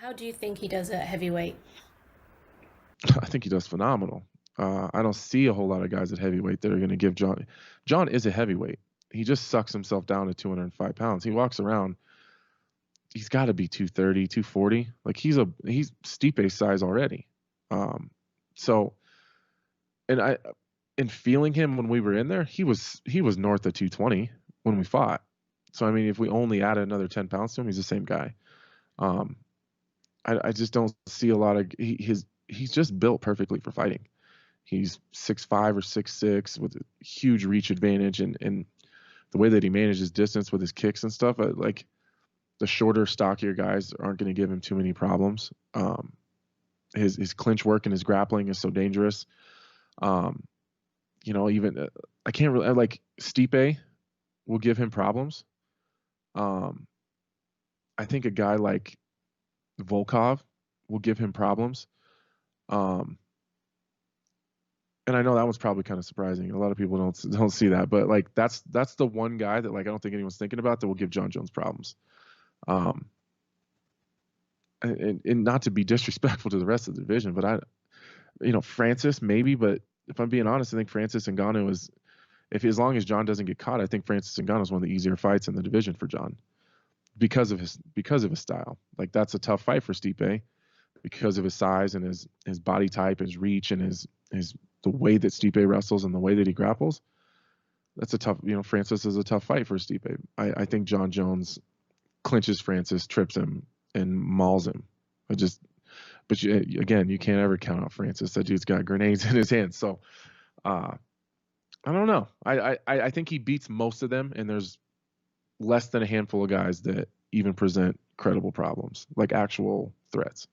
How do you think he does at heavyweight? I think he does phenomenal. I don't see a whole lot of guys at heavyweight that are going to give John. John is a heavyweight. He just sucks himself down to 205 pounds. He walks around. He's got to be 230, 240. Like he's Stipe size already. So, and in feeling him when we were in there, he was north of 220 when we fought. So I mean, if we only added another 10 pounds to him, he's the same guy. I just don't see a lot of he's just built perfectly for fighting. He's 6'5" or 6'6" with a huge reach advantage, and the way that he manages distance with his kicks and stuff, like the shorter, stockier guys aren't going to give him too many problems. His clinch work and his grappling is so dangerous. Even I can't really like Stipe will give him problems. I think a guy like Volkov will give him problems. And I know that was probably kind of surprising. A lot of people don't see that, but like that's the one guy that like I don't think anyone's thinking about that will give John Jones problems. And not to be disrespectful to the rest of the division, but Francis maybe, but if I'm being honest, I think Francis Ngannou is, as long as John doesn't get caught, I think Francis Ngannou is one of the easier fights in the division for John because of his style. Like that's a tough fight for Stipe because of his size and his body type, his reach, and his the way that Stipe wrestles and the way that he grapples. That's a tough, Francis is a tough fight for Stipe. I think John Jones clinches Francis, trips him, and mauls him. Again, you can't ever count out Francis. That dude's got grenades in his hands. So, I don't know. I think he beats most of them, and there's less than a handful of guys that even present credible problems, like actual threats.